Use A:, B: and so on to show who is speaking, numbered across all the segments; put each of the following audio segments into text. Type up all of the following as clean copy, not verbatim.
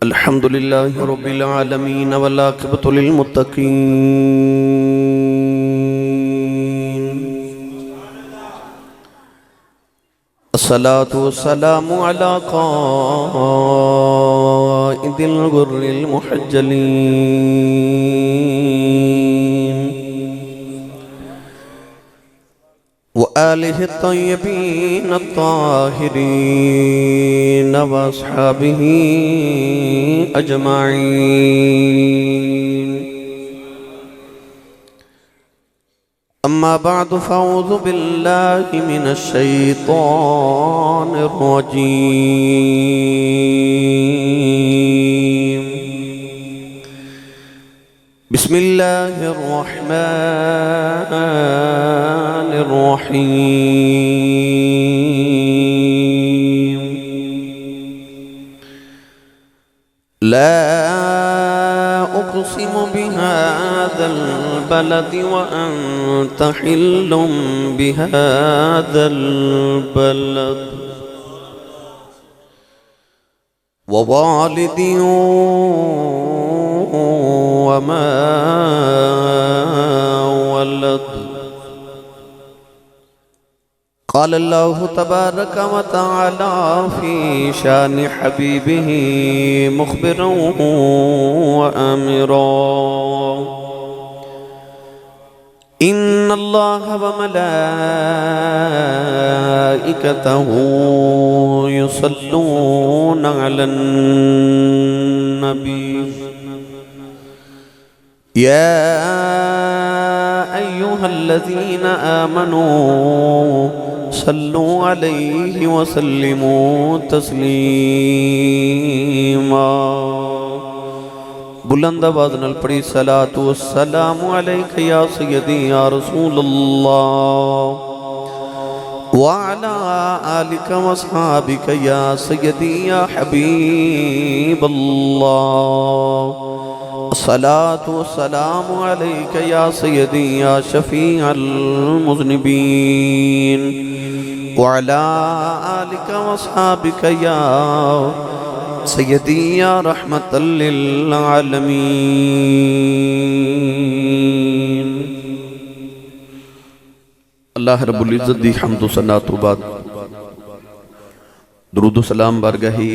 A: الحمد لله رب العالمين والعاقبة للمتقين الصلاة والسلام على قائد الغر المحجلين وآله الطيبين الطاهرين وأصحابه أجمعين. أما بعد فأعوذ بالله من الشيطان الرجيم. بسم الله الرحمن الرحيم. لا أقسم بهذا البلد وأنت حل بهذا البلد ووالد وما ولد. قال الله تبارك وتعالى في شان حبيبه مخبرا وآمرا: إن الله وملائكته يصلون على النبي يا أيها الذين آمنوا صلوا عليه وسلموا تسلیما. بلند آواز نال پڑھی صلاۃ والسلام علیک یا سیدی یا رسول اللہ وعلى آلك واصحابك يا سيدي يا حبيب الله. الصلاة والسلام عليك يا سيدي يا شفيع المذنبين وعلى آلك واصحابك يا سيدي يا رحمة للعالمين. اللہ رب العزت دی حمد و ثنا تو بعد درود و سلام بارگاہی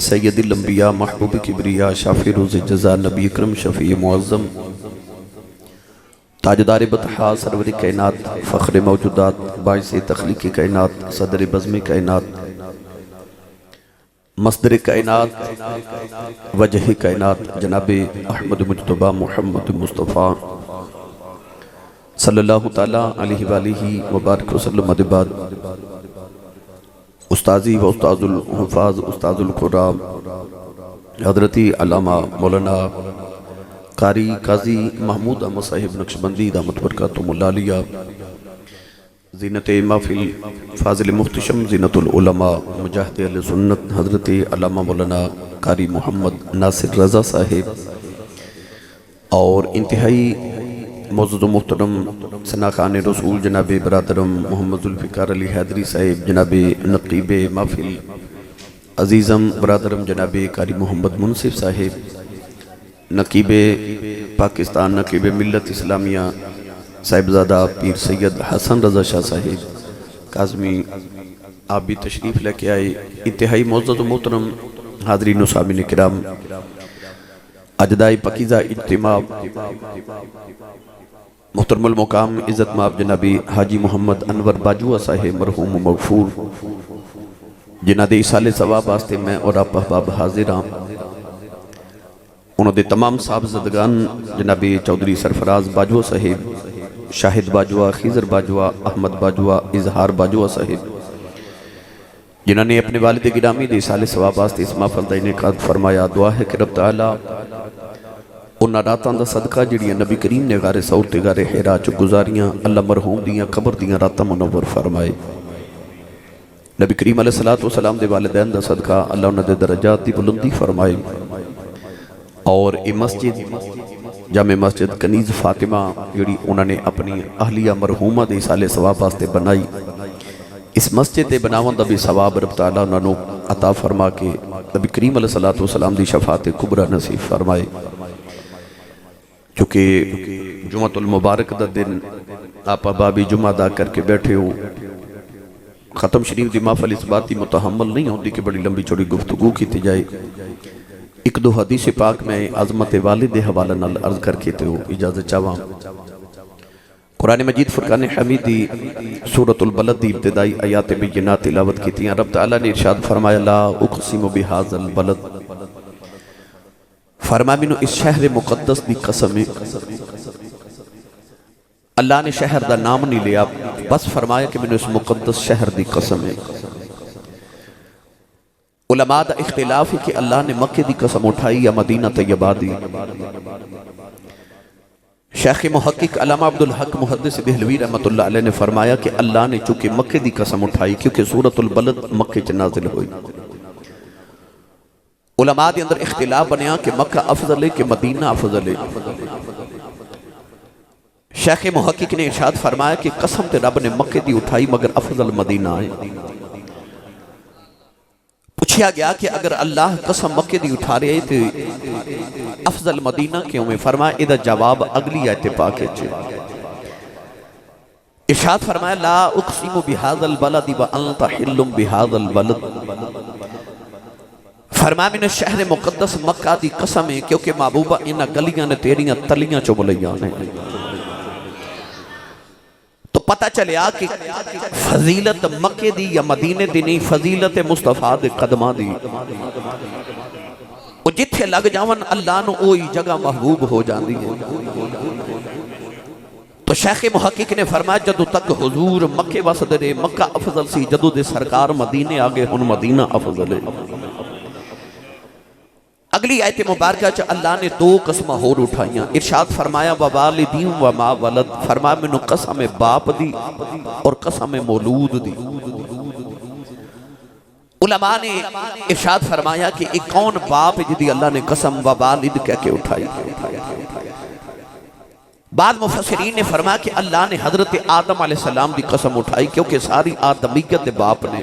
A: سید الانبیاء محبوب کبریا شافی روز جزا نبی اکرم شفیع معظم تاجدار بطحا سرور کائنات فخر موجودات باعث تخلیق کائنات صدر بزم کائنات مصدر کائنات وجہ کائنات جناب احمد مجتبہ محمد مصطفیٰ صلی اللہ تعالیٰ علیہ وآلہ وبارک وسلم ادباد استاذی و استاذ الحفاظ استاذ القرآن حضرتی علامہ مولانا قاری قاضی محمود احمد صاحب نقشبندی دامت برکاتہم العالیہ زینت محفل فاضل محتشم زینت العلماء مجاہد اہل سنت حضرت علامہ مولانا قاری محمد ناصر رضا صاحب اور انتہائی معزز و محترم ثنا خان رسول جناب برادرم محمد ذوالفقار علی حیدری صاحب جناب نقیب محفل عزیزم برادرم جناب قاری محمد منصف صاحب نقیب پاکستان نقیب ملت اسلامیہ صاحبزادہ پیر سید حسن رضا شاہ صاحب کاظمی آپ بھی تشریف لے کے آئے. انتہائی معزز و محترم حاضرین و سامعین کرام، اجدائی پکیزہ اجتماع محترم المقام عزت مآب جنابی حاجی محمد انور باجوہ صاحب مرحوم مغفور جنہ دے اصال ثواب واسطے میں اور آپ احباب حاضر ہاں. انہوں دے تمام صاحبزادگان جنابی چودھری سرفراز باجوہ صاحب شاہد باجوہ خیزر باجوہ احمد باجوہ اظہار باجوہ صاحب جنہوں نے اپنے والد گرامی دے اصال ثواب واسطے اس محفل دا انعقاد فرمایا. دعا ہے کہ رب تعالیٰ انہاں راتاں دا صدقہ جڑیاں نبی کریم نے غار ثور تے غار حرا چ گزاریاں اللہ مرحوم دیاں قبر دیاں راتاں منور فرمائے. نبی کریم علیہ السلام دے والدین دا صدقہ اللہ انہاں دے درجات دی بلندی فرمائے. اور یہ مسجد جامع مسجد کنیز فاطمہ جڑی انہوں نے اپنی اہلیہ مرحومہ دے سالے ثواب واسطے بنائی، اس مسجد دے بناون دا بھی ثواب رب تعالیٰ انہوں نے عطا فرما کے نبی کریم علیہ السلام دی شفاعت کبریٰ نصیب فرمائے. چونکہ جمعۃ المبارک دا دن آپ بابی جمعہ دا کر کے بیٹھے ہو، ختم شریف دی محفل اس بات دی متحمل نہیں ہوتی کہ بڑی لمبی چوڑی گفتگو کی تی جائے. ایک دو حدیث پاک میں عظمت والد حوالہ نال عرض کر کے تے ہو اجازت چاہواں. قرآن مجید فرقان حمیدی سورۃ البلد دی ابتدائی آیات بینات تلاوت کی تھی. رب تعالیٰ نے ارشاد فرمایا لا اقسم بہذا البلد، فرمایا مینوں اس شہر مقدس دی قسم ہے. اللہ نے شہر دا نام نہیں لیا، بس فرمایا کہ مینوں اس مقدس شہر دی قسم ہے. علماء دا اختلاف ہے کہ اللہ نے مکہ دی قسم اٹھائی یا مدینہ طیبہ دی. شیخ محقق علامہ عبدالحق محدث دہلوی رحمت اللہ علیہ نے فرمایا کہ اللہ نے چونکہ مکہ دی قسم اٹھائی کیونکہ سورۃ البلد مکہ چ نازل ہوئی. علماء دے اندر اختلاف بنیا کہ مکہ افضل ہے کہ مدینہ افضل ہے. شیخ محقق نے ارشاد فرمایا کہ قسم تے رب نے مکہ دی اٹھائی مگر افضل مدینہ ہے. پوچھا گیا کہ اگر اللہ قسم مکہ دی اٹھا رہے تھے افضل مدینہ کیوں میں؟ فرمایا ادھا جواب اگلی آیت پاک ہے. ارشاد فرمایا لا اقسم بہذا البلد وانت حل بہذا البلد، فرمایا میں نے شہر مقدس مکہ دی قسم ہے کیونکہ محبوبہ انہا گلیاں نے تیریاں تلیاں چو ملیاں نے. تو پتہ چلیا کہ فضیلت مکہ دی یا مدینے دی نہیں، فضیلت مصطفیٰ دے قدمہ دی. وہ جتھے لگ جاون اللہ نو اوہی جگہ محبوب ہو جاندی ہے. تو شیخ محقق نے فرمایا جدو تک حضور مکہ وسد رہے مکہ افضل سی، جدو دے سرکار مدینے آگے ہن مدینہ افضل ہے. اگلی آیت مبارکہ چا اللہ نے دو قسمہ ہور اٹھائیاں. ارشاد فرمایا ووالدین وما ولد، فرمایا میں نے قسم باپ دی اور قسم مولود دی. علماء نے ارشاد فرمایا کہ ایک کون باپ جدی اللہ نے قسم ووالد کہہ کے اٹھائی. بعد مفسرین نے فرمایا کہ اللہ نے حضرت آدم علیہ السلام دی قسم اٹھائی کیونکہ ساری آدمیت باپ نے.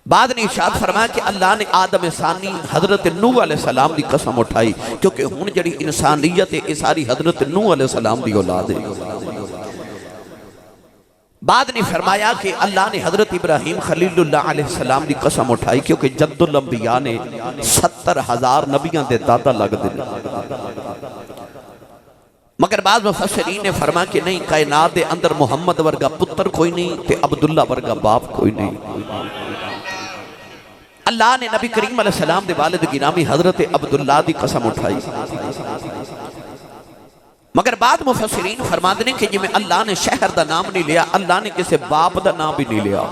A: بعد نے ارشاد فرمایا کہ اللہ نے آدم ثانی حضرت نوح علیہ السلام دی قسم اٹھائی کیونکہ ہن جڑی انسانیت ہے اس ساری حضرت نوح علیہ السلام دی اولاد ہے. بعد نے فرمایا کہ اللہ نے حضرت ابراہیم خلیل اللہ علیہ السلام دی قسم اٹھائی کیونکہ جد الانبیاء نے 70,000 نبیاں دے دادا لگ دے. مگر بعض مفسرین نے فرمایا کہ نہیں، کائنات دے اندر محمد ورگا پتر کوئی نہیں تے عبداللہ ورگا باپ کوئی نہیں. اللہ نے نبی کریم علیہ السلام دے والد گرامی حضرت عبداللہ دی قسم اٹھائی. مگر بعد مفسرین فرماتے ہیں کہ جی میں اللہ نے شہر دا نام نہیں لیا، اللہ نے کسے باپ دا نام بھی نہیں لیا.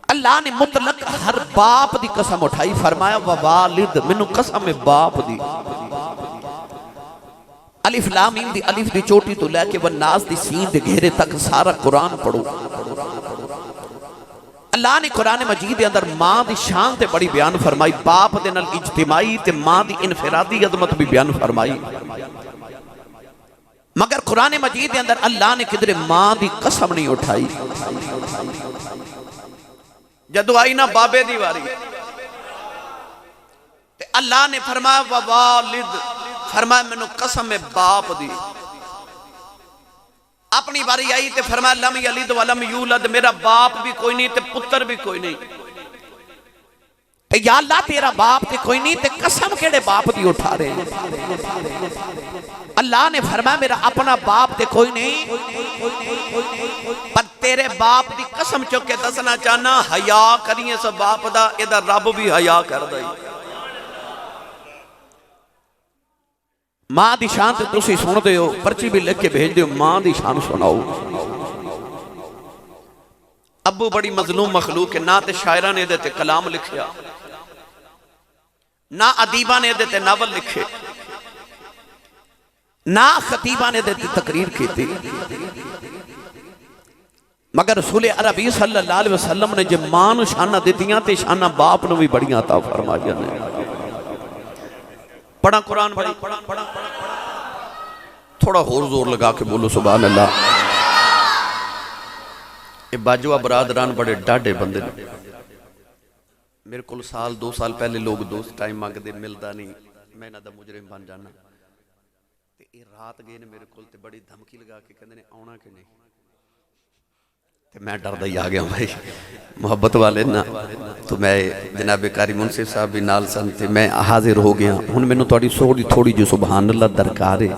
A: اللہ نے مطلق ہر باپ دی قسم اٹھائی. فرمایا ووالد، منو قسم باپ دی. الف لام میم دی الف دی چوٹی تو لے کے والناس دی سین دے گھیرے تک سارا قرآن پڑھو. اللہ نے قرآن مجید دے اندر ماں دی شان تے بڑی بیان فرمائی، باپ دے نال اجتماعی تے ماں دی انفرادی عظمت بھی بیان فرمائی. مگر قرآن مجید دے اندر اللہ نے کدھر ماں دی قسم نہیں اٹھائی. جدو آئی نا بابے دی واری تے اللہ نے فرمایا ووالد، فرمایا میں نے قسم باپ دی. اپنی باری آئی تے فرمایا لم یلد ولم یولد، میرا باپ بھی کوئی نہیں تے پتر بھی کوئی نہیں. تے یا اللہ تیرا باپ تے کوئی نہیں تے قسم کیڑے باپ دی اٹھا رہے ہیں؟ اللہ نے فرمایا میرا اپنا باپ تے کوئی نہیں، پر تیرے باپ دی قسم چکے دسنا چاہنا حیا کریے سب باپ دا، ادھر رب بھی حیا کر دائی. ماں دی شان تے تسی سن دے ہو، پرچی بھی لکھ کے بھیج دے ہو، ماں دی شان سناؤ. ابو بڑی مظلوم مخلوق ہے، نہ تے شاعرہ نے دے تے کلام لکھیا، نہ ادیبہ نے دے تے ناول لکھے، نہ خطیبہ نے دے تے تقریر کی تھی. مگر رسول عربی صلی اللہ علیہ وسلم نے جب ماں نو شانہ دیتیاں تے شانہ باپ نو بھی بڑی عطا فرمایا نے. پڑھا قرآن بڑی تھوڑا اور زور لگا کے بولو سبحان اللہ. یہ باجوہ برادران بڑے ڈاڈے بندے نے میرے کو سال 2 سال پہلے لوگ دوست ٹائم مانگ دے ملدا نہیں میں نہ دا مجرم بن جانا تے یہ رات گئے نے میرے کول تے بڑی دھمکی لگا کے کہندے نے آونا کہ نہیں تے میں ڈردا ہی آ گیا بھائی محبت والے نا تو میں جناب قاری منصف صاحب بھی نال سن تے میں حاضر ہو گیا ہن مینوں تہاڈی تھوڑی جو سبحان اللہ درکار ہے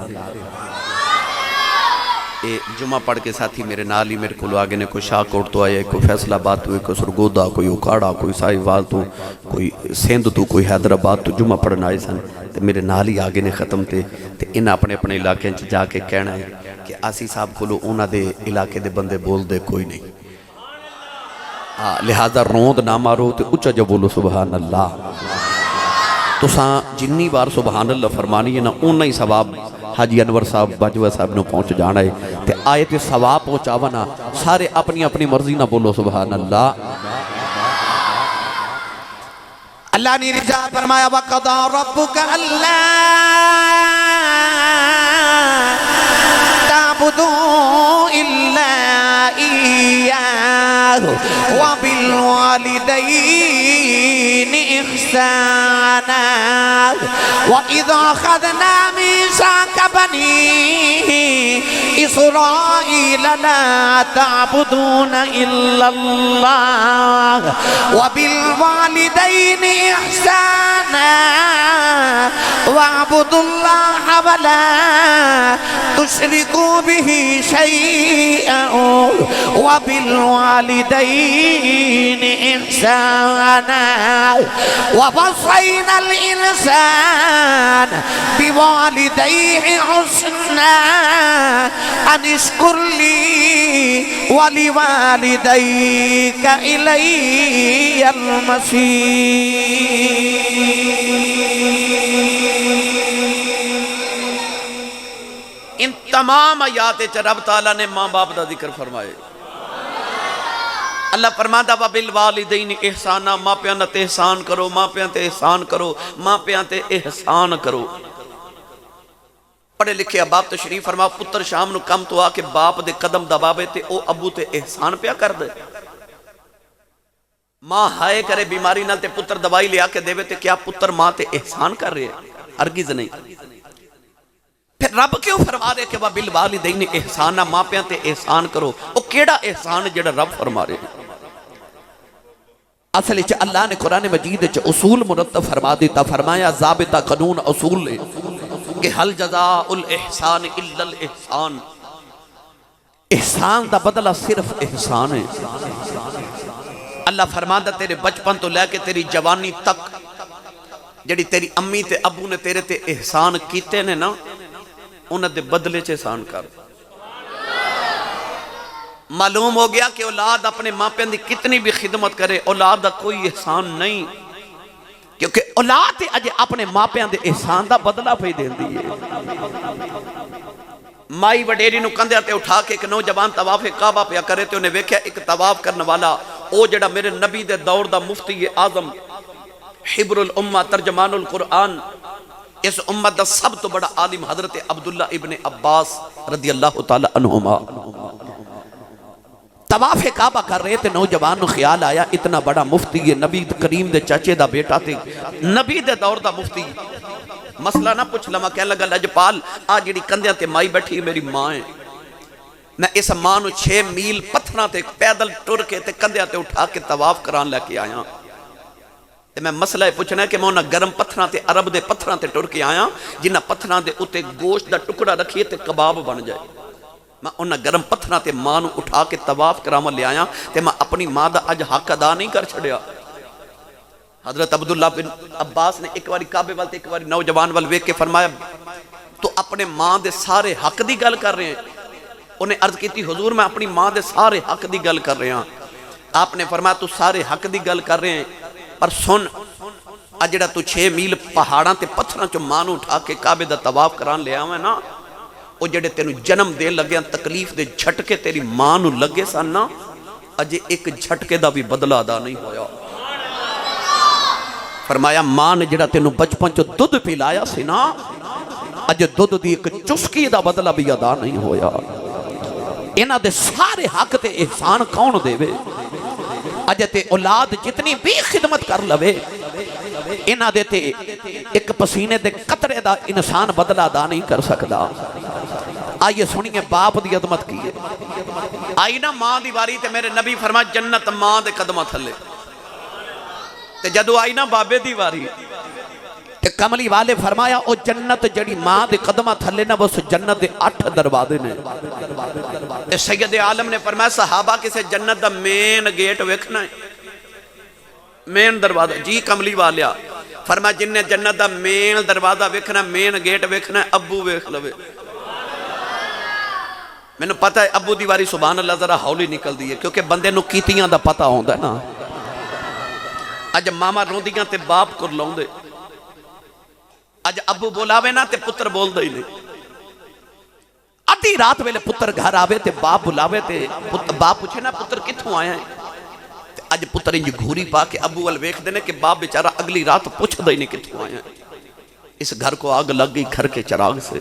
A: جمعہ پڑھ کے ساتھی میرے نال ہی میرے کو آگے نے کوئی شاہکوٹ تو آیا کوئی فیصل آباد تو کوئی سرگودا کوئی اکاڑا کوئی سائیوال تو کوئی سندھ تو کوئی حیدرآباد تو جمعہ پڑھنا آئے سن تے میرے نال ہی آگے نے ختم تے ان اپنے علاقے جا کے کہنا ہے کہ آسی صاحب کھولو اونا دے علاقے دے بندے بول دے کوئی نہیں لہذا روند نہ مارو تے اچھا جو بولو سبحان اللہ تو ساں جنی بار سبحان اللہ فرمانی ہے نا اونا ہی ثواب حاجی انور صاحب باجوہ صاحب نے پہنچ جانا ہے تے آیت ثواب پہنچاونا سارے اپنی مرضی نہ بولو سبحان اللہ
B: اللہ نے رجا فرمایا وَقَضَى رَبُّكَ أَلَّا تَعْبُدُوا إِلَّا إِيَّاهُ وَبِالْوَالِدَيْنِ إِحْسَانًا وَإِذْ أَخَذْنَا مِيثَاقَ بَنِي إِسْرَائِيلَ لَا تَعْبُدُونَ إِلَّا اللَّهَ وَبِالْوَالِدَيْنِ إِحْسَانًا وَاعْبُدُوا اللَّهَ وَلَا تُشْرِكُوا بِهِ شَيْئًا وَبِالْوَالِدَيْنِ إِحْسَانًا وَوَصَّيْنَا الْإِنسَانَ بِوَالِدَيْهِ حُسْنًا أَنِ اشْكُرْ لِي وَلِوَالِدَيْكَ إِلَيَّ الْمَصِيرُ
A: ان تمام آیات رب تعالیٰ نے ماں باپ دا ذکر فرمائے اللہ فرماتا وَبِالْوَالِدَيْنِ احسانہ ماں پیاں تے احسان کرو ماں پیاں تے احسان کرو ماں پیاں تے احسان کرو پڑھے لکھے باپ تشریف فرما پتر شام نو کم تو آ کے باپ دے قدم دباوے تے او ابو تے احسان پیا کر دے ماں ہائے کرے بیماری نال تے پتر دوائی لے آ کے دے تے کیا پتر ماں تے احسان کر رہے ہرگز نہیں پھر رب کیوں فرما دے کہ وَبِالْوَالِدَيْنِ احسانہ ماں پیاں تے احسان کرو او کیڑا احسان جڑا رب فرما رہے اصل اچھا اللہ نے قرآن مجید اچھا اصول مرتب فرما دیتا فرمایا ضابطہ قانون اصول لے کہ حل جزاء الاحسان الا الاحسان احسان دا بدلہ صرف احسان ہے اللہ فرماتا تیرے بچپن تو لے کے تیری جوانی تک جڑی تیری امی تے ابو نے تیرے تے احسان کیتے نے نا انہاں دے بدلے چے احسان کر معلوم ہو گیا کہ اولاد اپنے ماں پہ دی کتنی بھی خدمت کرے اولاد دا کوئی احسان نہیں کیونکہ اولاد اجے اپنے ماں پہ دے احسان دا بدلہ پہ دین دیئے مائی وڈیری نو کندھے تے اٹھا کے ایک نوجوان طواف کعبہ پہ کرے تے انہیں ویکھیا ایک طواف کرنے والا او جڑا میرے نبی دے دور دا مفتی اعظم حبر الامہ ترجمان القرآن اس امت دا سب تو بڑا عالم حضرت عبداللہ ابن عباس رضی اللہ تعالی عنہما طواف کعبہ کر رہے تھے نوجوان نو خیال آیا اتنا بڑا مفتی ہے نبی کریم دے چاچے دا بیٹا تھے نبی دے دور دا مفتی مسئلہ نہ پوچھ لما کہنے لگا لجپال آج جڑی کندیاں تے مائی بیٹھی میری ماں ہے میں اس ماں نو 6 میل پتھراں تے پیدل ٹر کے تے کندیاں تے اٹھا کے طواف کران لے کے آیا تے میں مسئلہ پوچھنا ہے کہ میں انہاں گرم پتھراں تے عرب دے پتھراں تے ٹر کے آیا جنہاں پتھراں دے اتے گوشت دا ٹکڑا رکھیے تے کباب بن جائے میں انہاں گرم پتھراں تے ماں نو اٹھا کے طواف کرام لے آیا تے میں اپنی ماں دا اج حق ادا نہیں کر چھڑیا حضرت عبداللہ بن عباس نے ایک واری کعبے وال تے ایک واری نوجوان وال ویکھ کے فرمایا تو اپنے ماں دے سارے حق دی گل کر رہے ہیں انہیں عرض کی تھی حضور میں اپنی ماں دے سارے حق دی گل کر رہے ہیں آپ نے فرمایا تو سارے حق دی گل کر رہے ہیں پر سن اجڑا تو 6 میل پہاڑاں تے پتھراں چو ماں نو اٹھا کے کعبے دا طواف کران لے آویں نا او جڑے تینو جنم دے لگے تکلیف دے جھٹکے تیری ماں نو لگے سن نا اجے ایک جھٹکے دا بھی بدلہ ادا نہیں ہویا فرمایا ماں نے جڑا تینو بچپن چو دودھ پلایا سی نا اجے دودھ دی ایک چسکی دا بدلہ بھی ادا نہیں ہویا انہاں دے سارے حق تے احسان کون دے وے اجے تے اولاد جتنی بھی خدمت کر لوے انہاں دے تے ایک پسینے دے قطرے دا انسان بدلہ دا نہیں کر سکدا آئیے سنیے باپ دی عظمت کی ہے آئی نا ماں دی واری تے میرے نبی فرمایا جنت ماں دے قدمہ تھلے تے جدو آئی نا بابے دی واری تے کملی والے فرمایا او جنت جڑی ماں دے قدمہ تھلے نا وہ جنت دے 8 دروازے نے تے سید عالم نے فرمایا صحابہ کسے جنت دا مین گیٹ ویکھنا ہے مین دروازہ جی کملی والیا فرمایا جن نے جنت دا مین دروازہ ویکھنا مین گیٹ ویکھنا ہے ابو ویکھ لوے میں نے پتا ہے ابو دیواری سبحان اللہ ذرا ہولی نکل دی ہے کیونکہ بندے نو کیتیاں دا پتا ہوندا ہے نا اج ماما روندیاں تے باپ کر لاؤں دے اج ابو بولاوے نا تے پتر بول دے ہی نہیں آدھی رات ویلے پتر گھر آوے تے باپ بلاوے تے باپ پوچھے نا پتر کتھوں آیا ہے اج پتر انج گھوری پا کے ابو وال ویکھ دینے کہ باپ بیچارہ اگلی رات پوچھ دے نہیں کتھوں آیا ہے اس گھر کو آگ لگ گئی گھر کے چراغ سے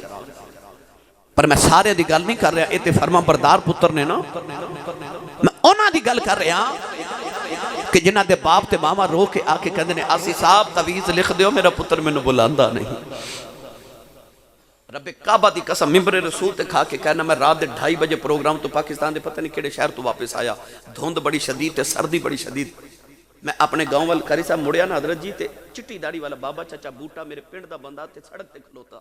A: پر میں سارے دی گل نہیں کر رہا اے تے فرما بردار پتر نے نا میں اونا دی گل کر رہا کہ جنہ دے باپ تے ماما رو کے آکے کہندے نے آسی صاحب تویز لکھ دیو میرا پتر میں نے بلاندہ نہیں رب کعبہ دی قسم ممبر رسول تے کھا کے کہنا میں رات دے 2:30 بجے پروگرام تو پاکستان دے پتہ نہیں کیڑے شہر تو واپس آیا دھوند بڑی شدید تے سردی بڑی شدید میں اپنے گاؤں وال کری صاحب مڑیا نا حضرت جی تے چٹی داڑھی والا بابا چچا بوٹا میرے پنڈ دا بندہ تے سڑک تے کھلوتا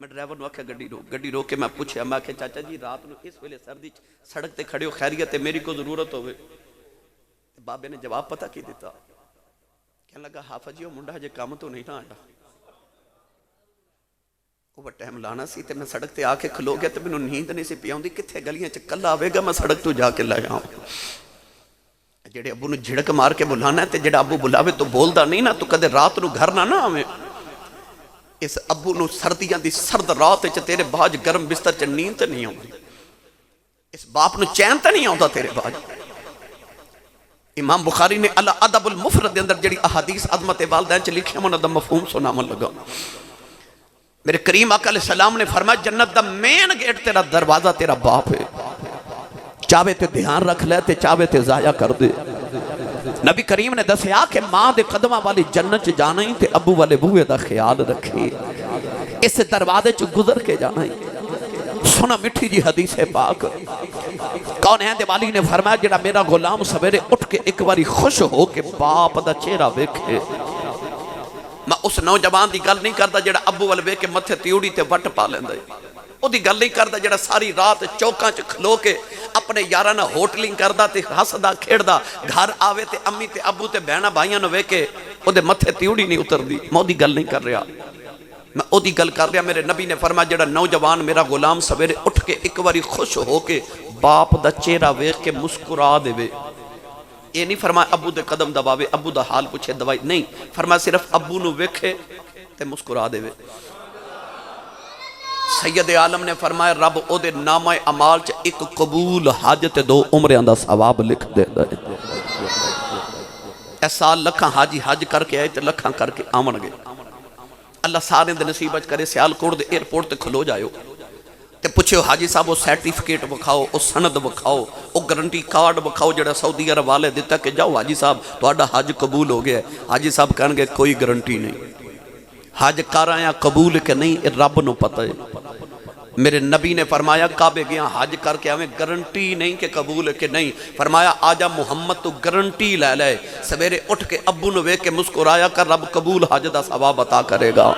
A: میں ڈرائیور نو آکھیا گڈی رو کے میں پوچھیا میں آکھیا چاچا جی رات نو اس ویلے سردی سڑک تے کھڑے ہو خیریت ہے میری کو ضرورت ہوئے بابے نے جواب پتہ کی دیتا کہنے لگا حافظ جی وہ منڈا جے کام تو نہیں نہ آیا وہ ٹائم لانا سی تے میں سڑک تے آ کے کھلو گیا تے مینوں نیند نہیں سی پئی اوندی کتھے گلیاں چ کلا آوے گا میں سڑک تو جا کے لے آؤں جڑے ابو نو جھڑک مار کے بلانا ہے تے جڑا ابو بلاوے تو بولدا نہیں نا تو کدے رات نو گھر نہ آویں اس ابو نو سردیاں دی سرد رات چ تیرے باج گرم بستر چ نیند تے نہیں آوندی اس باپ نو چین تے نہیں آوندا تیرے باج امام بخاری نے الادب المفرد دے اندر جڑی احادیث عظمت والدین چ لکھیا من دا مفہوم سناون لگا میرے کریم آقا علیہ السلام نے فرمایا جنت دا مین گیٹ تیرا دروازہ تیرا باپ ہے چاہے تے دھیان رکھ لے تے چاہے تے ضائع کر دے نبی کریم نے دسیا کہ ماں دے قدمہ والی جنت چ جانا ہی تے ابو والے بوئے دا خیال رکھے اس دروازے چ گزر کے جانا ہی سنا مٹھی جی حدیث پاک کون ہے دیوالی نے فرمایا جڑا میرا غلام سویرے اٹھ کے ایک باری خوش ہو کے باپ دا چہرہ ویکھے میں اس نوجوان دی گل نہیں کرتا جڑا ابو والے ویکھ کے متھے تیوڑی تے وٹ پا لیندا ہے او دی گل نہیں کرتا جڑا ساری رات چوکاں چ کھلو کے اپنے یاراں نال ہوٹلنگ کردا تے ہسدا کھیڑدا گھر آوے تے امی تے ابو تے بہناں بھائیاں نو ویکھ کے او دے متھے تیوڑی نہیں اتردی میں او دی گل نہیں کر رہا میں او دی گل کر رہا میرے نبی نے فرمایا جڑا نوجوان میرا غلام سویرے اٹھ کے ایک باری خوش ہو کے باپ دا چہرہ ویکھ کے مسکرا دے یہ نہیں فرمایا ابو دے قدم دباوے ابو دا حال پوچھے دوائی نہیں فرمایا صرف ابو نو ویکھے تے مسکرا دے سید عالم نے فرمایا رب او دے نامہ اعمال چ ایک قبول حج تے 2 عمریاں دا ثواب لکھ دیندا ہے اے سال لکھاں حاجی حج کر کے آئے تے لکھاں کر کے آون گے اللہ سارے دے نصیب اچ کرے سیالکوٹ دے ایئرپورٹ تے کھلو جائیو تے پوچھو حاجی صاحب وہ سرٹیفکیٹ بکھاؤ وہ سند بکھاؤ وہ گارنٹی کارڈ بکھاؤ جڑا سعودی عرب والے دیتا کہ جاؤ حاجی صاحب تہاڈا حج قبول ہو گیا ہے حاجی صاحب کہن گے کوئی گارنٹی نہیں حج کر آیا قبول کہ نہیں رب نو پتہ ہے میرے نبی نے فرمایا کعبے گیا حج کر کے ہمیں گارنٹی نہیں کہ قبول ہے کہ نہیں فرمایا آجا محمد تو گارنٹی لے لے سویرے اٹھ کے ابو نو ویکھ کے مسکرایا کر رب قبول حج دا ثواب عطا کرے گا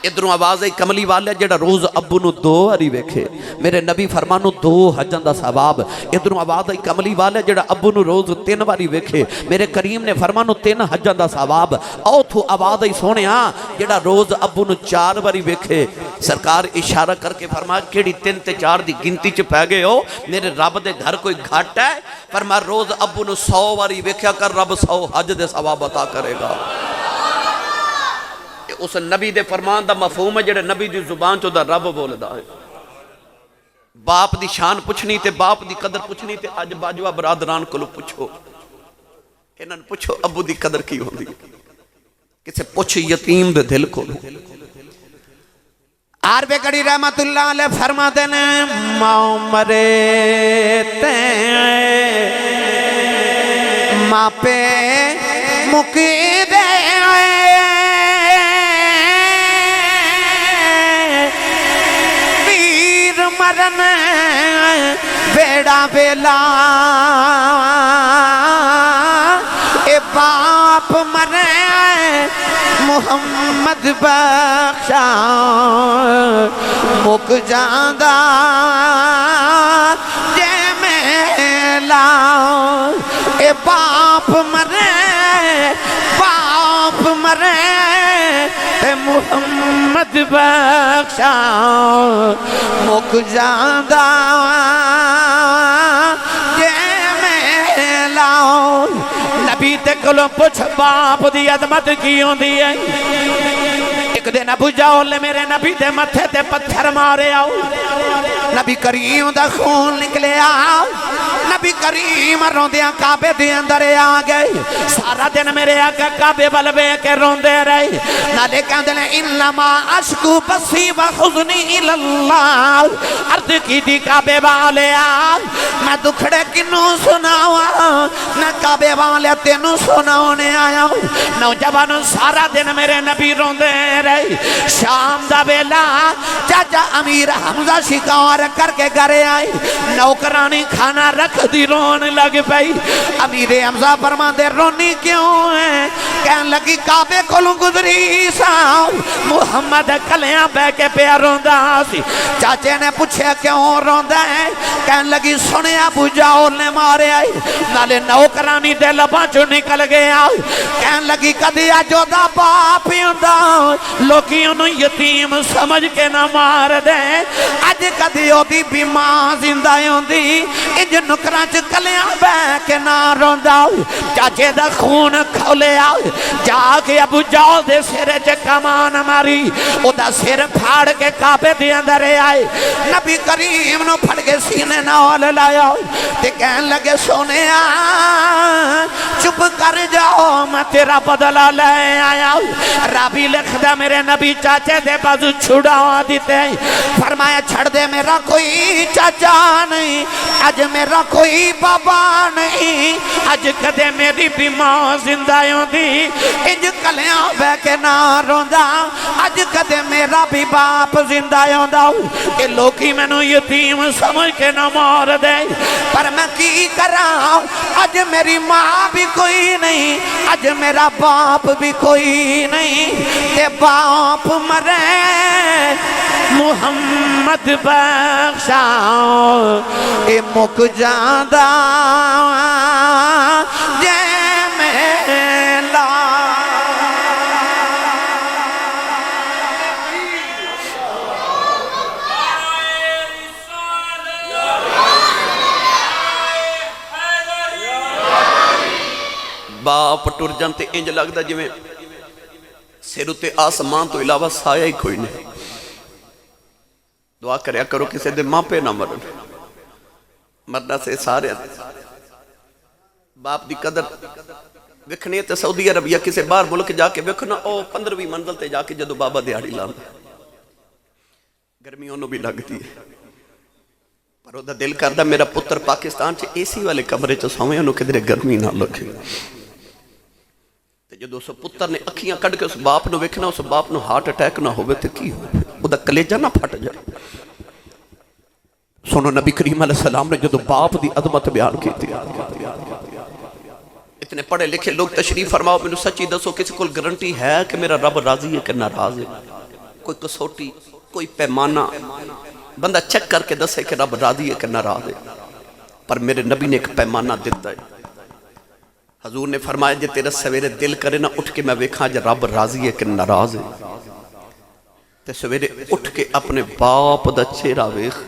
A: ادھروں آواز ہے کملی والے جڑا روز ابو نو 2 باری ویکھے میرے نبی فرمانو 2 حجاں دا ثواب ادھروں آواز ہے کملی والے جڑا ابو نو روز 3 باری ویکھے میرے کریم نے فرمانو 3 حجاں دا ثواب او تو آواز ہے سونیا جڑا روز ابو نو 4 باری ویکھے سرکار اشارہ کر کے فرمایا کیڑی 3 تے 4 دی گنتی چ پے گئے ہو میرے رب دے گھر کوئی گھٹ ہے فرمایا روز ابو نو 100 باری ویکھیا کر رب 100 حج دے ثواب عطا کرے گا اس نبی دے فرمان دا مفہوم ہے جڑے نبی دی زبان چو دا رب بولدا ہے باپ دی شان پوچھنی تے باپ دی قدر پوچھنی تے اج باجوہ برادران کو پوچھو انہاں پوچھو ابو دی قدر کی ہوندی کسے پوچھ یتیم دے دل کو
B: عارف کڑی رحمت اللہ علیہ فرما دینے ماں مرے تے ماں پہ مکی دے پیر مرن بیڑا بیلا اے باپ مرے محمد بخشا مک جاندہ جے میلا اے باپ مرے اے محمد بخشا مک جاندہ جے میلا نبی تے کلوں پوچھ باپ دی عظمت کی ہوندی ہے ایک دن ابو جہل میرے نبی دے متھے تے پتھر مارے آؤ نبی کریم دا خون نکلے آؤ نبی کریم روندیاں کعبے دے اندر آ گئے سارا دن میرے آقا کعبے بلوے کے روندے رہے نالے کہندے لیں انما اشکو بسی و حزنی الاللہ عرض کی دی کعبے والے آ میں دکھڑے کنوں سناوا نہ کعبے والے تینوں سناونے آیا نوجوانوں سارا دن میرے نبی روندے رہے شام دا بیلا چاچا امیر حمزہ شکار کر کے گھرے آئی نوکرانی کھانا رکھ دی رون لگ پئی امیر حمزہ فرما دے رونی کیوں ہے کہن لگی کعبے کولوں گزری سا محمد کلیاں بے کے پہ روندا سی چاچے نے پوچھے کیوں روندا ہے کہن لگی سنے ابو جہل نے مارے آئی نالے نوکرانی دے لباں چوں نکل گیا کہن لگی کدی جو دا باپ ہوندا لوکی انہوں یتیم سمجھ کے نہ مار دے اج کدی دی بھی ماں زندہ ہوندی انج نکراں چ کلیاں بے کے نہ روندا چاچے دا خون کھولے آ جا کے ابو جہل دے سر چ کمان ماری او دا سر پھاڑ کے کعبے دے اندر آئے نبی کریم نو پھڑ کے سینے نال لایا تے کہن لگے سونیا چپ کر جاؤ میں تیرا بدلہ لے آیا رابی لکھ دا میرے نبی چاچے دے بازو چھڑا دیتے فرمایا چھڑ دے میرا کوئی چاچا نہیں آج میرا کوئی بابا نہیں آج کدے میری بھی ماں زندہ ہوندی انج کلیاں بے کے نہ روندا آج کدے میرا بھی باپ زندہ ہوندا کہ لوکی میں نو یتیم سمجھ کے نہ مار دے پر میں کی کراں آج میری ماں بھی کوئی نہیں آج میرا باپ بھی کوئی نہیں تے باپ مرے محمد بخشا اے مک جاندہ جے میلا
A: باپ ٹر جانتے انج لگدا جویں سر تے آسمان تو علاوہ سایہ ہی کوئی نہیں دعا کریا کرو کسی دے ماں پہ نہ مرن مرنا سے سارے باپ دی قدر وکھنی تے سعودی عربیہ کسی بار ملک جا کے وکھنا او 15ویں منزل تے جا کے جدو بابا دیہڑی لاندا گرمی انہوں بھی لگتی ہے پر او دا دل کردا میرا پتر پاکستان چ اے سی والے کمرے چ سویں انہوں کدھر گرمی نہ لگے تے جدو اس پتر نے اکھیاں کڈ کے اس باپ نو وکھنا اس باپ نو ہارٹ اٹیک نہ ہوئے تے کی ہوئے او دا کلیجہ نہ پھٹ جائے سنو نبی کریم علیہ السلام نے جدو باپ دی عظمت بیان کی تھی اتنے پڑھے لکھے لوگ تشریف فرماؤ میں سچی دسو کسی کو گارنٹی ہے کہ میرا رب راضی ہے کہ ناراض ہے کوئی کسوٹی کوئی پیمانہ بندہ چیک کر کے دسے کہ رب راضی ہے کہ ناراض ہے پر میرے نبی نے ایک پیمانہ دیتا ہے حضور نے فرمایا جے تیرا سویرے دل کرے نہ اٹھ کے میں ویکھاں جے رب راضی ہے کہ ناراض ہے تے سویرے اٹھ کے اپنے باپ دا چہرہ ویکھ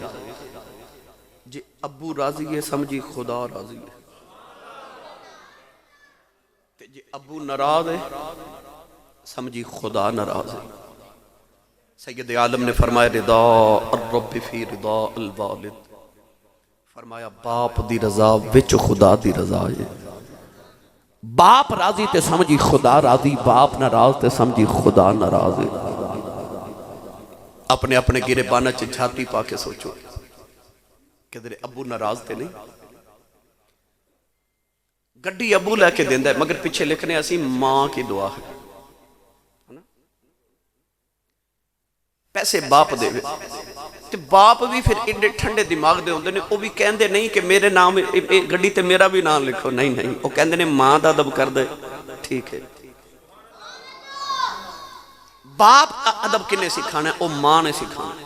A: جے ابو راضی ہے سمجھی خدا راضی ہے تے جے ابو ناراض ہے سمجھی خدا ناراض ہے سید عالم نے فرمایا رضا الرب فی رضا الوالد فرمایا باپ دی رضا وچ خدا دی رضا ہے باپ راضی تے سمجھی خدا راضی باپ ناراض تے سمجھی خدا ناراض ہے اپنے اپنے گریبانہ چ جھاتی پا کے سوچو کہ تیرے ابو ناراض تے نہیں. گڈی ابو لے کے دیندا ہے مگر پیچھے لکھنے اسی ماں کی دعا ہے. پیسے باپ دے تے باپ بھی پھر ایڈے ٹھنڈے دماغ دے ہوندے نے. وہ بھی کہندے نہیں کہ میرے نام گڈی تے میرا بھی نام لکھو. نہیں وہ کہندے نے ماں دا ادب کر دے. ٹھیک ہے. باپ کا ادب کنے سکھانا ہے؟ وہ ماں نے سکھانا ہے.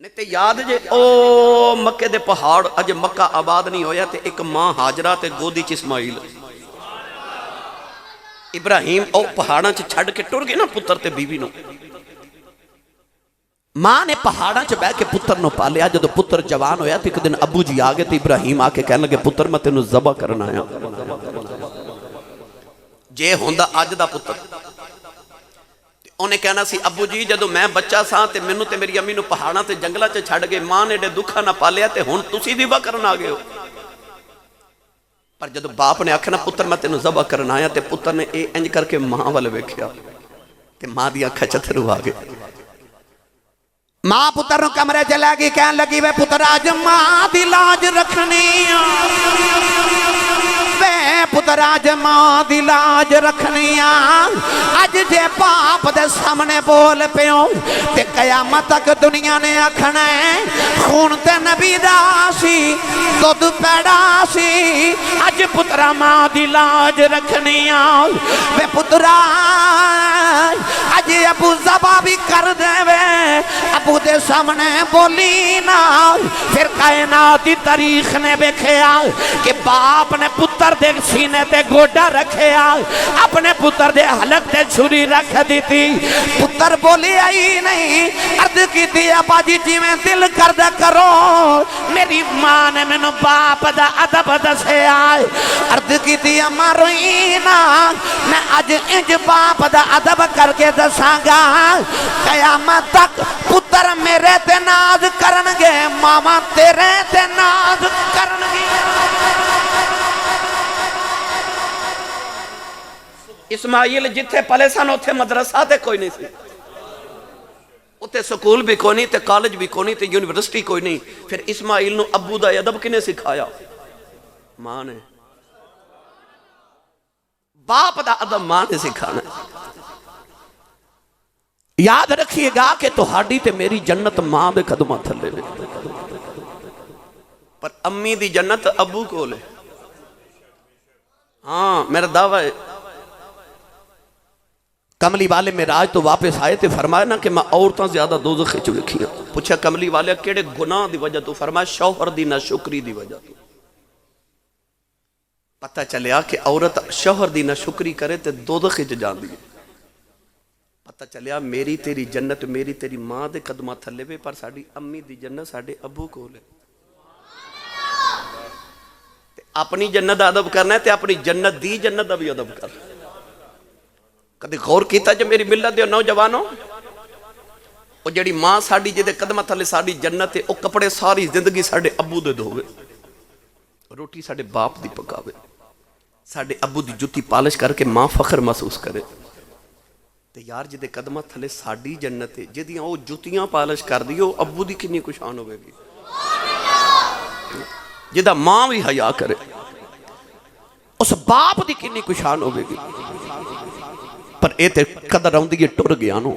A: نہیں تے یاد جے او مکے دے پہاڑ اج مکہ آباد نہیں ہویا تے ایک ماں ہاجرہ تے گودی چ اسماعیل. ابراہیم او پہاڑاں چ چھڑ کے ٹر گئے نا پتر تے بیوی نو. ماں نے پہاڑاں چ بیٹھ کے پتر نو پالیا. جدو پتر جوان ہویا تے ایک دن ابو جی آ گئے تے ابراہیم آ کے کہنے لگے پتر میں تینوں ذبح کرنا آیا. جے ہوندا اج دا پتر انہیں کہنا سی ابو جی جدو میں بچہ سا تے مینوں تے میری امی نو پہاڑاں تے جنگلاں چ چھڑ گئے ماں نے ڈے دکھا نہ پالیا تے ہن تسی ذبح کرن آ گئے ہو. پر جدو باپ نے آکھنا پتر میں تینوں ذبح کرن آیا تے پتر نے اے انج کر کے ماں ول ویکھیا تے ماں دی اکھاں چتھرو آ گئے.
B: ماں پتر نو کمرے چ لے گئی کہن لگی وے پتر اج ماں دی لاج رکھنی پتر اج ماں دی لاج رکھنی اج جے باپ دے سامنے بول پیوں تے قیامت تک دنیا نے آکھنا ہے خون تے نبی دا سی دودھ پیڑا سی. اج پترا ماں دی لاج رکھنی وے پترا اج ابو ذبح بھی کر دے وے ابو دے سامنے بولی نا. پھر کائنات دی تاریخ نے دیکھیا کہ باپ نے پتر دے سینے تے گوڈا رکھیا اپنے پتر دے حلق تے چھری رکھ دیتی. پتر بولی آئی نہیں عرض کی تھی ابا جی جی میں دل کردہ کرو. میری ماں نے میں باپ دا ادب دسے آئے. عرض کی تھی اما روئی نا میں اج انج باپ دا ادب کر کے دساں گا قیامت تک پتر میرے تے ناز کرنگے ماما تیرے تے ناز کرنگے.
A: اسماعیل جتھے پلے سن اتھے مدرسہ تے کوئی نہیں سی. اتھے سکول بھی کوئی نہیں تے کالج بھی کوئی نہیں تے یونیورسٹی کوئی نہیں. پھر اسماعیل نو ابو دا ادب کنے سکھایا؟ ماں نے. باپ دا ادب ماں نے سکھانا. یاد رکھیے گا کہ تہاڈی تے میری جنت ماں دے قدماں تھلے نے پر امی دی جنت ابو کو لے. ہاں میرا دعویٰ ہے. کملی والے معراج تو واپس آئے تھے فرمایا نا کہ میں عورتاں زیادہ دوزخ وچ ویکھیاں. پوچھا کملی والے کیڑے گناہ دی وجہ تو؟ فرمایا شوہر دی ناشکری دی وجہ تو. پتہ چلیا کہ عورت شوہر دی ناشکری کرے تے دوزخ وچ جاندی ہے. پتہ چلیا میری تیری جنت میری تیری ماں دے قدماں تھلے وے پر ساڈی امی دی جنت ساڈے ابو کول ہے. اپنی جنت دا ادب کرنا ہے تے اپنی جنت دی جنت دا بھی ادب کر. کدی غور کیتا جو میری ملت دے نوجوانوں او جڑی ماں ساڈی جے قدماں تھلے ساڈی جنت ہے او کپڑے ساری زندگی ساڈے ابو دے دھوے روٹی ساڈے باپ دی پکاوے ساڈے ابو دی جُتی پالش کر کے ماں فخر محسوس کرے. تے یار جے قدماں تھلے ساڈی جنت ہے جدیاں او جُتیاں پالش کر دیو ابو دی کنی خوشان ہوے گی. جدا ماں بھی حیا کرے اس باپ دی کنی خوشان ہوے گی. پر اے تے قدر آؤندی ہے ٹر گیا نو.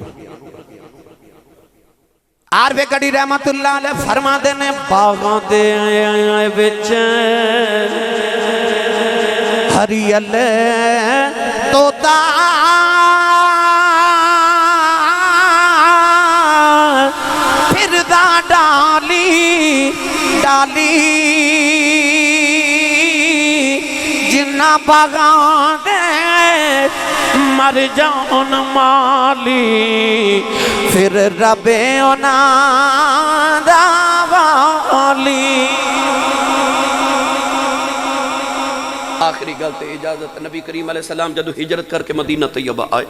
B: آروے گڑی رحمت اللہ علیہ فرما دینے باغاں دے وچ ہریل توتا پھردا ڈالی ڈالی جنہ باغاں دے مر جاؤن مالی پھر رب انہاں دا والی.
A: آخری گل تے اجازت نبی کریم علیہ السلام جدو ہجرت کر کے مدینہ طیبہ آئے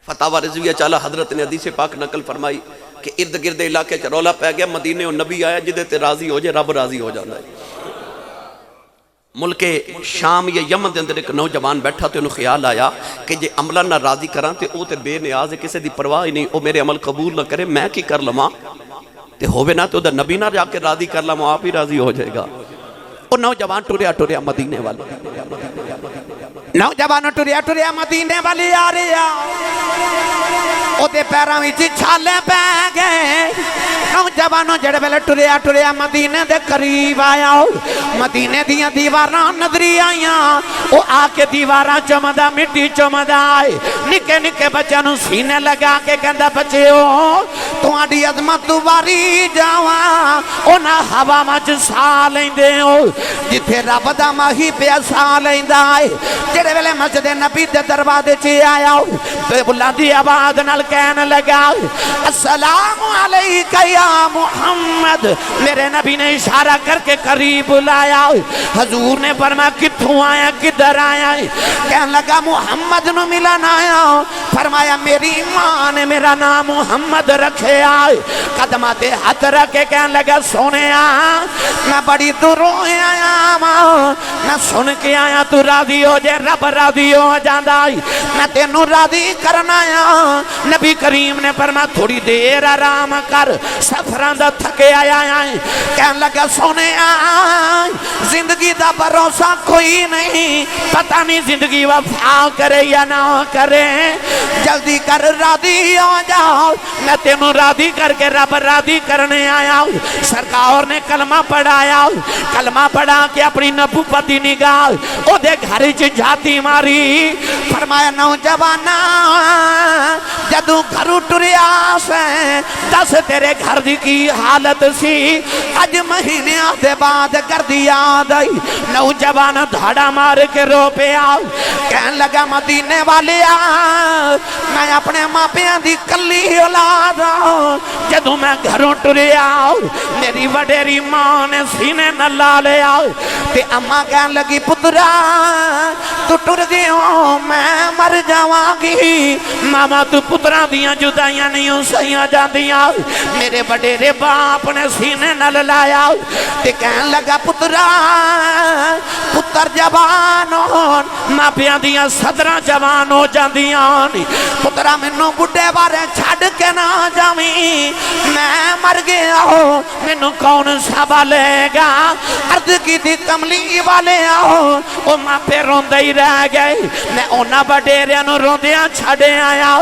A: فتاوہ رضویہ چالا حضرت نے حدیث پاک نقل فرمائی کہ ارد گرد علاقے چ رولا پہ گیا مدینے اور نبی آیا جدے تے راضی ہو جائے رب راضی ہو جاتا ہے. ملک شام یا یمن دے اندر ایک نوجوان بیٹھا تے انہوں خیال آیا کہ جے عملہ نہ راضی کران تے او تے بے نیاز ہے، کسے دی پرواہ ہی نہیں، او میرے عمل قبول نہ کرے، میں کی کر لما تے ہووے نہ تے او دا نبی نہ جا کے راضی کر لما، آپ ہی راضی ہو جائے گا۔ او نوجوان ٹریا مدینے والا،
B: نوجوان ٹریا مدینے والی آ رہا، او دے پیراں وچ چھالے پے گئے۔ نوجوانوں جڑے ویلے ٹریا مدینے دے قریب آیا، مدینے دیاں دیواراں نظری آئیاں، او آ کے دیواراں چمدا مٹی چمدا آئے، نکے نکے بچیاں نوں سینے لگا کے کہندا بچیو تہاڈی عظمت واری جاواں، انہاں ہوا وچ سا لیندے ہو جتھے رب دا ماہی پیا سا لیندا اے۔ جڑے ویلے مسجد نبی دے دروازے چ آیا تے بلندی آواز نال کہن لگا السلام علیکہ یا محمد، میرے نبی نے اشارہ کر کے قریب بلایا۔ حضور نے فرمایا کتھوں آیا کدھر آیا؟ کہنے لگا محمد نو ملن آیا۔ فرمایا میری ماں نے میرا نام محمد رکھے آئے۔ قدمہ تے ہاتھ رکھ کے کہنے لگا سونے میں بڑی دوروں آیا ماں، میں سن کے آیا تو راضی ہو جائے، رب راضی ہو جاندہ، میں تینوں راضی کرنا آیا۔ نبی کریم نے فرمایا تھوڑی دیر آرام کر، سفران دا تھکے آیا ہے۔ کہنے لگا سونے زندگی دا بھروسہ کوئی نہیں، پتہ نہیں زندگی وفا کرے یا نہ کرے، جلدی کر راضی ہو جاؤ، میں تینوں راضی کر کے رب راضی کرنے آیا۔ سرکار نے کلمہ پڑھایا، کلمہ پڑھا کے اپنی نبوت دی نگاہ او دے گھر چ جاتی ماری۔ فرمایا نوجوانا جدوں گھروں ٹریا سے دس تیرے گھر دی کی حالت سی، اج مہینیاں دے بعد گردی یاد آئی۔ نوجوان دھاڑا مار کے رو پیا، کہن لگا مدینے والے میں اپنے ماں پیاں دی کلی اولاد جدوں میں گھروں ٹریا میری وڈیری ماں نے سینے نہ لا لیا تے اماں کہن لگی پترا تو ٹر دیوں میں مر جاواں گی۔ ماما تو پترا دیاں جدائیاں نہیں سہیاں جاندیاں، میرے وڈیرے باپ نے سینے نہ لایا تے کہن لگا پترا پتر جوان ہون ماں پیاں دیاں صدراں جوان ہو جاندیاں، پترا منوں بڈھے بارے چھڑ کے نہ جاویں، میں مر گیا ہوں منوں کون سنبھالے گا؟ عرض کی تھی کملی والے آؤ، او ماں پہ روندے ہی رہ گئے۔ میں اونا وڈیریاں نوں روندیاں چھڑے آیا،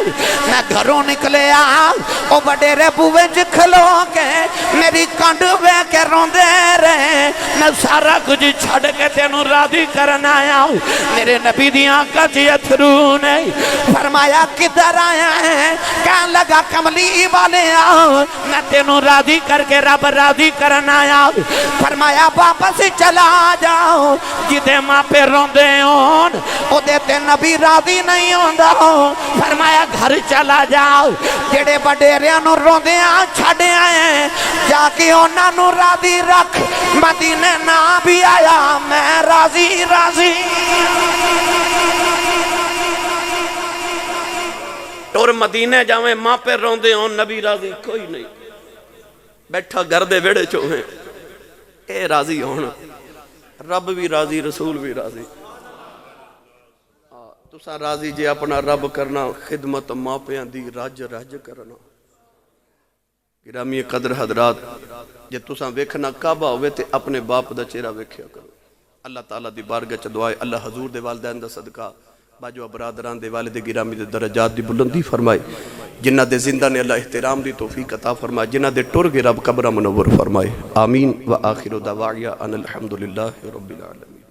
B: میں گھروں نکلے او وڈیرے بوئے چ کھلو کے میری کنڈ بے کے روندے رہے، میں سارا کچھ چھڑ کے تینوں راضی کرنا آیا۔ میرے نبی دی آنکھاں چ اتھرو نے فرمایا کدھر آیا ہے؟ کہنے لگا کملی والے آؤ، میں تینوں راضی کر کے رب راضی کرنا آیا۔ فرمایا واپس چلا جاؤ، جدے ماں پہ روندے ہون او دیتے نبی راضی نہیں ہوندا ہو۔ فرمایا گھر چلا جاؤ، جڑے وڈیریاں نوں روندیاں چھڈے آئے جا کے انہاں نوں راضی رکھ، مدینے نہ بھی آیا میں راضی راضی۔
A: اور مدینے جاویں ماں پہ روندے ہون نبی راضی کوئی نہیں، بیٹھا گھر دے ویڑے چوہیں اے راضی ہون، رب بھی راضی رسول بھی راضی۔ تساں راضی جے اپنا رب کرنا، خدمت ماں پیاں دی رج کرنا۔ گرامی قدر حضرات، جے تساں ویکھنا کعبہ ہوئے تے اپنے باپ دا چہرہ ویکھیا کرو۔ اللہ تعالیٰ دی بارگاہ چ دعائے اللہ حضور دے والدین دا صدقہ باجو برادران دے والد گرامی دے درجات دی بلندی فرمائے، جنہ دے زندہ نے اللہ احترام دی توفیق عطا فرمائے، جنہ دے ٹر گے رب قبر منور فرمائے۔ آمین و آخر دعوایا ان الحمدللہ رب العالمین۔